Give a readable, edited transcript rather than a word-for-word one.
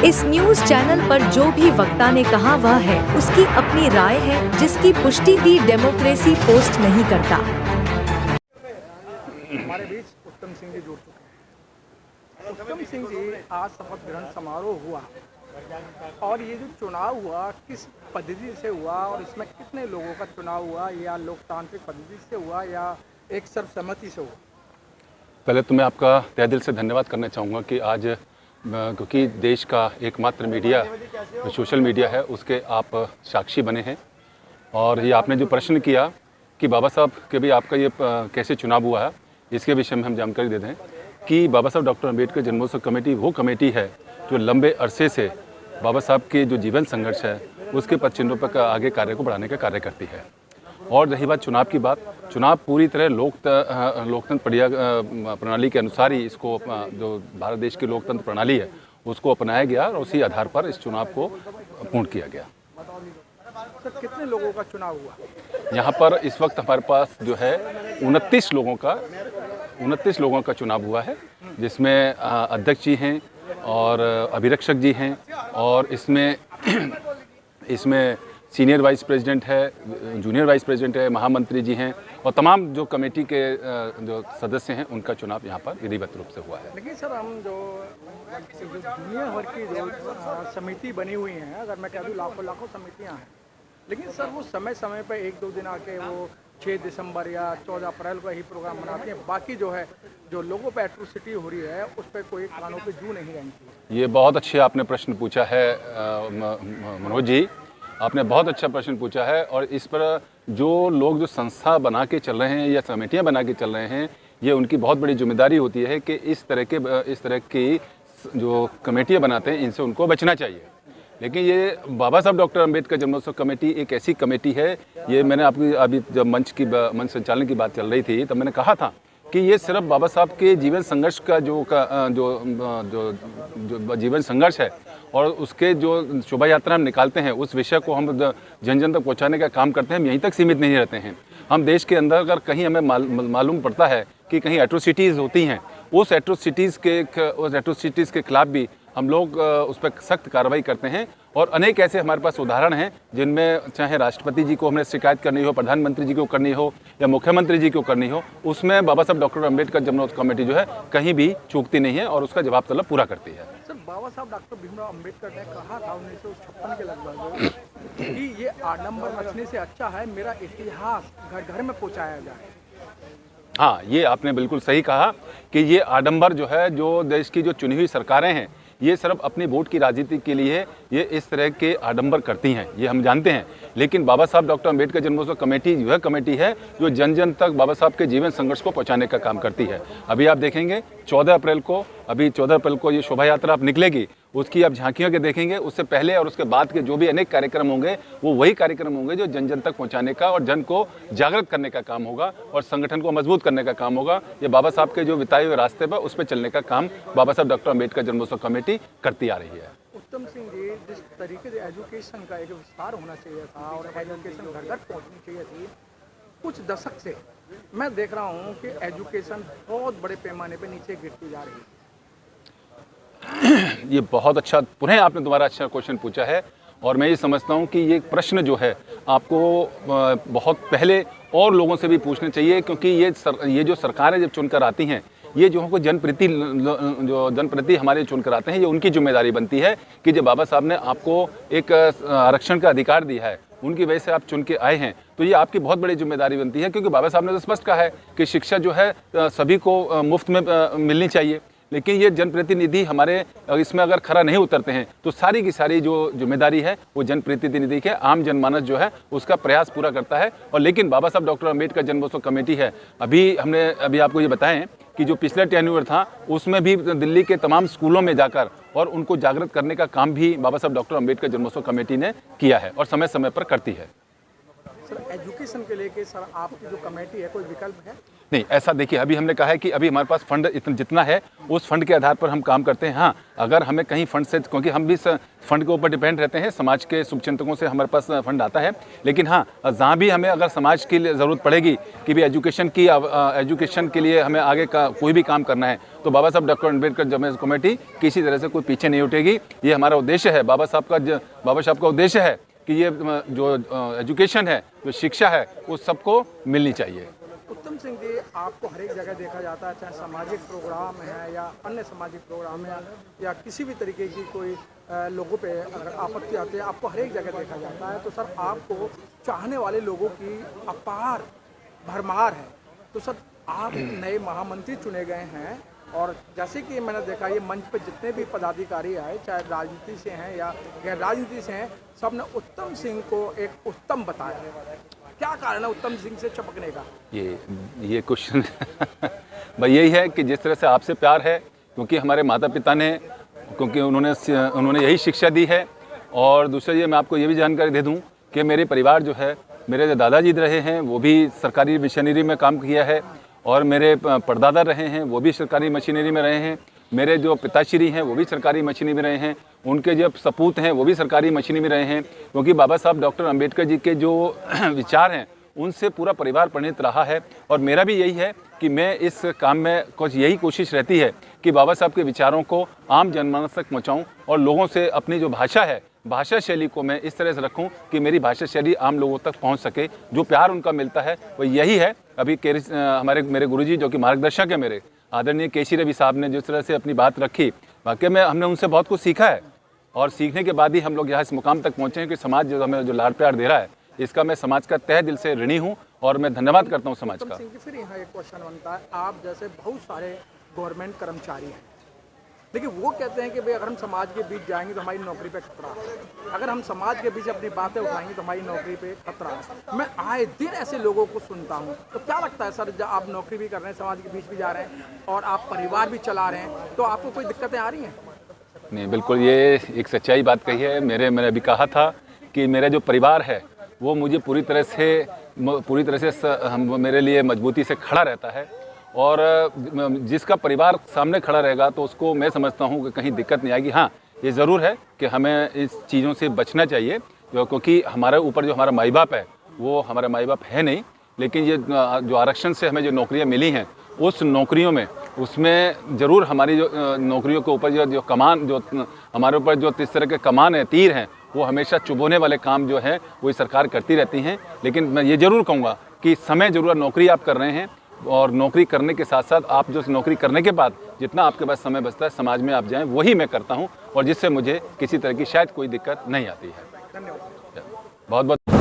इस news channel पर जो भी वक्ता ने कहा वह है उसकी अपनी राय है, जिसकी पुष्टि दी डेमोक्रेसी पोस्ट नहीं करता। हमारे बीच उत्तम सिंह जी जुड़ चुके हैं। उत्तम सिंह जी, आज शपथ ग्रहण समारोह हुआ और ये जो चुनाव हुआ किस पद्धति से हुआ और इसमें कितने लोगों का चुनाव हुआ, या लोकतांत्रिक पद्धति से हुआ या एक सर्वसम्मति से हुआ? पहले तो मैं आपका तहे दिल से धन्यवाद करना चाहूँगा कि आज क्योंकि देश का एकमात्र मीडिया सोशल मीडिया है, उसके आप साक्षी बने हैं। और ये आपने जो प्रश्न किया कि बाबा साहब के भी आपका ये कैसे चुनाव हुआ है, इसके विषय में हम जानकारी दे दें कि बाबा साहब डॉक्टर अम्बेडकर जन्मोत्सव कमेटी वो कमेटी है जो लंबे अरसे से बाबा साहब के जो जीवन संघर्ष है उसके पद चिन्हों पर आगे कार्य को बढ़ाने का कार्य करती है। और रही बात चुनाव की बात, चुनाव पूरी तरह लोकतंत्र प्रणाली के अनुसार ही इसको जो भारत देश की लोकतंत्र प्रणाली है उसको अपनाया गया और उसी आधार पर इस चुनाव को पूर्ण किया गया। सर, कितने लोगों का चुनाव हुआ? यहाँ पर इस वक्त हमारे पास जो है 29 लोगों का चुनाव हुआ है, जिसमें अध्यक्ष जी हैं और अभिरक्षक जी हैं और इसमें सीनियर वाइस प्रेसिडेंट है, जूनियर वाइस प्रेसिडेंट है, महामंत्री जी हैं और तमाम जो कमेटी के जो सदस्य हैं उनका चुनाव यहाँ पर विधिवत रूप से हुआ है। लेकिन सर, हम जो दुनिया भर की जो समिति बनी हुई हैं, अगर मैं कह दूँ लाखों समितियाँ हैं, लेकिन सर वो समय समय पर 1-2 दिन आके वो 6 दिसंबर या 14 अप्रैल को ही प्रोग्राम मनाते हैं, बाकी जो है जो लोगों पर एट्रोसिटी हो रही है उस पर कोई कानों पर जू नहीं रहती। ये बहुत अच्छे आपने प्रश्न पूछा है मनोज जी, आपने बहुत अच्छा प्रश्न पूछा है। और इस पर जो लोग जो संस्था बना के चल रहे हैं या कमेटियां बना के चल रहे हैं, ये उनकी बहुत बड़ी जिम्मेदारी होती है कि इस तरह की जो कमेटियां बनाते हैं इनसे उनको बचना चाहिए। लेकिन ये बाबा साहब डॉक्टर अम्बेडकर जन्मोत्सव कमेटी एक ऐसी कमेटी है, ये मैंने आपकी अभी जब मंच संचालन की बात चल रही थी तब मैंने कहा था कि ये सिर्फ बाबा साहब के जीवन संघर्ष का जो जीवन संघर्ष है और उसके जो शोभा यात्रा हम निकालते हैं उस विषय को हम जन जन तक पहुँचाने का काम करते हैं। हम यहीं तक सीमित नहीं रहते हैं। हम देश के अंदर अगर कहीं हमें मालूम पड़ता है कि कहीं एट्रोसिटीज़ होती हैं, उस एट्रोसिटीज़ के खिलाफ भी हम लोग उस पर सख्त कार्रवाई करते हैं। और अनेक ऐसे हमारे पास उदाहरण हैं जिनमें चाहे राष्ट्रपति जी को हमने शिकायत करनी हो, प्रधानमंत्री जी को करनी हो या मुख्यमंत्री जी को करनी हो, उसमें बाबा साहब डॉक्टर अम्बेडकर जन्मोत्सव कमेटी जो है कहीं भी चूकती नहीं है और उसका जवाब तलब पूरा करती है। सर, बाबा साहब डॉक्टर भीमराव अम्बेडकर ने कहा था 1956 के लगभग कि ये आडंबर रचने से अच्छा है मेरा इतिहास घर घर में पहुँचाया जाए। हाँ, ये आपने बिल्कुल सही कहा कि ये आडंबर जो है, जो देश की जो चुनी हुई सरकारें हैं ये सिर्फ अपनी वोट की राजनीति के लिए ये इस तरह के आडंबर करती हैं, ये हम जानते हैं। लेकिन बाबा साहब डॉक्टर अम्बेडकर जन्मोत्सव कमेटी वह कमेटी है जो जन जन तक बाबा साहब के जीवन संघर्ष को पहुंचाने का काम करती है। अभी आप देखेंगे 14 अप्रैल को ये शोभा यात्रा आप निकलेगी, उसकी आप झांकियों के देखेंगे। उससे पहले और उसके बाद के जो भी अनेक कार्यक्रम होंगे वो वही कार्यक्रम होंगे जो जन जन तक पहुंचाने का और जन को जागृत करने का काम होगा और संगठन को मजबूत करने का काम होगा। ये बाबा साहब के जो बिताए हुए रास्ते पर उस पर चलने का काम बाबा साहब डॉक्टर अम्बेडकर जन्मोत्सव कमेटी करती आ रही है। उत्तम सिंह जी, जिस तरीके से एजुकेशन का एक विस्तार होना चाहिए था और एजुकेशन घर घर पहुँचनी चाहिए थी, कुछ दशक से मैं देख रहा हूँ कि एजुकेशन बहुत बड़े पैमाने पर नीचे गिरती जा रही है। ये बहुत अच्छा, पुनः आपने दोबारा अच्छा क्वेश्चन पूछा है और मैं ये समझता हूँ कि ये प्रश्न जो है आपको बहुत पहले और लोगों से भी पूछना चाहिए, क्योंकि ये जो सरकारें जब चुनकर आती हैं, ये जो हमको जनप्रति हमारे चुनकर आते हैं, ये उनकी जिम्मेदारी बनती है कि जब बाबा साहब ने आपको एक आरक्षण का अधिकार दिया है, उनकी वजह से आप चुन के आए हैं, तो ये आपकी बहुत बड़ी जिम्मेदारी बनती है। क्योंकि बाबा साहब ने तो स्पष्ट कहा है कि शिक्षा जो है सभी को मुफ्त में मिलनी चाहिए। लेकिन ये जनप्रतिनिधि हमारे इसमें अगर खरा नहीं उतरते हैं तो सारी की सारी जो जिम्मेदारी है वो जनप्रतिनिधि के, आम जनमानस जो है उसका प्रयास पूरा करता है। और लेकिन बाबा साहब डॉक्टर अम्बेडकर जन्मोत्सव कमेटी है, अभी आपको ये बताएं कि जो पिछले टेन्यूर था उसमें भी दिल्ली के तमाम स्कूलों में जाकर और उनको जागृत करने का काम भी बाबा साहब डॉक्टर अम्बेडकर जन्मोत्सव कमेटी ने किया है और समय समय पर करती है। सर एजुकेशन के लेके सर आपकी जो कमेटी है कोई विकल्प है? नहीं, ऐसा देखिए, अभी हमने कहा है कि अभी हमारे पास फंड जितना है उस फंड के आधार पर हम काम करते हैं। हाँ, अगर हमें कहीं फंड से, क्योंकि हम भी फंड के ऊपर डिपेंड रहते हैं, समाज के शुभचिंतकों से हमारे पास फंड आता है, लेकिन हाँ, जहाँ भी हमें अगर समाज की ज़रूरत पड़ेगी कि भी एजुकेशन के लिए हमें आगे का कोई भी काम करना है, तो बाबा साहब डॉक्टर अम्बेडकर जन्मोत्सव कमेटी किसी तरह से कोई पीछे नहीं उठेगी। ये हमारा उद्देश्य है, बाबा साहब का उद्देश्य है कि ये जो एजुकेशन है, जो शिक्षा है, वो सबको मिलनी चाहिए। उत्तम सिंह जी, आपको हर एक जगह देखा जाता है, चाहे सामाजिक प्रोग्राम है या अन्य सामाजिक प्रोग्राम है या किसी भी तरीके की कोई लोगों पे अगर आपत्ति आती है, आपको हर एक जगह देखा जाता है। तो सर आपको चाहने वाले लोगों की अपार भरमार है। तो सर आप नए महामंत्री चुने गए हैं और जैसे कि मैंने देखा ये मंच पर जितने भी पदाधिकारी आए, चाहे राजनीति से हैं या गैर राजनीति से हैं, सब ने उत्तम सिंह को एक उत्तम बताया है। क्या कारण है उत्तम सिंह से चपकने का? ये क्वेश्चन भाई यही है कि जिस तरह से आपसे प्यार है, क्योंकि हमारे माता पिता ने, क्योंकि उन्होंने यही शिक्षा दी है। और दूसरा ये मैं आपको ये भी जानकारी दे दूं कि मेरे परिवार जो है, मेरे जो दादाजी रहे हैं वो भी सरकारी मशीनरी में काम किया है और मेरे परदादा रहे हैं वो भी सरकारी मशीनरी में रहे हैं, मेरे जो पिताश्री हैं वो भी सरकारी मशीनरी में रहे हैं, उनके जो सपूत हैं वो भी सरकारी मशीनरी में रहे हैं। क्योंकि बाबा साहब डॉक्टर अम्बेडकर जी के जो विचार हैं उनसे पूरा परिवार परिणित रहा है। और मेरा भी यही है कि मैं इस काम में कुछ यही कोशिश रहती है कि बाबा साहब के विचारों को आम जनमानस तक पहुँचाऊँ और लोगों से अपनी जो भाषा है, भाषा शैली को मैं इस तरह से रखूं कि मेरी भाषा शैली आम लोगों तक पहुंच सके। जो प्यार उनका मिलता है वो यही है। अभी मेरे गुरुजी जो कि मार्गदर्शक है, मेरे आदरणीय केसी रवि साहब ने जिस तरह से अपनी बात रखी, वाकई में हमने उनसे बहुत कुछ सीखा है और सीखने के बाद ही हम लोग यहाँ इस मुकाम तक पहुँचे हैं कि समाज जो हमें जो लाड़ प्यार दे रहा है, इसका मैं समाज का तहे दिल से ऋणी हूँ और मैं धन्यवाद करता हूँ समाज का। फिर यहाँ एक क्वेश्चन बनता है, आप जैसे बहुत सारे गवर्नमेंट कर्मचारी हैं, लेकिन वो कहते हैं कि भाई अगर हम समाज के बीच जाएंगे तो हमारी नौकरी पे खतरा है, अगर हम समाज के बीच अपनी बातें उठाएंगे तो हमारी नौकरी पे खतरा है। मैं आए दिन ऐसे लोगों को सुनता हूँ। तो क्या लगता है सर, जब आप नौकरी भी कर रहे हैं, समाज के बीच भी जा रहे हैं और आप परिवार भी चला रहे हैं, तो आपको कोई दिक्कतें आ रही हैं? नहीं, बिल्कुल ये एक सच्चाई बात कही है। मैंने अभी कहा था कि मेरा जो परिवार है वो मुझे पूरी तरह से मेरे लिए मजबूती से खड़ा रहता है और जिसका परिवार सामने खड़ा रहेगा तो उसको मैं समझता हूँ कि कहीं दिक्कत नहीं आएगी। हाँ, ये ज़रूर है कि हमें इस चीज़ों से बचना चाहिए, क्योंकि हमारे ऊपर जो हमारा माई बाप है वो हमारा माई बाप है नहीं, लेकिन ये जो आरक्षण से हमें जो नौकरियाँ मिली हैं उस नौकरियों में, उसमें ज़रूर हमारी जो नौकरियों के ऊपर जो कमान, जो हमारे ऊपर जो इस तरह के कमान है, तीर हैं, वो हमेशा चुभोने वाले काम जो है वो सरकार करती रहती हैं। लेकिन मैं ये ज़रूर कहूँगा कि समय ज़रूर नौकरी आप कर रहे हैं और नौकरी करने के साथ साथ आप जो नौकरी करने के बाद जितना आपके पास समय बचता है समाज में आप जाएं, वही मैं करता हूं और जिससे मुझे किसी तरह की शायद कोई दिक्कत नहीं आती है। धन्यवाद। बहुत बहुत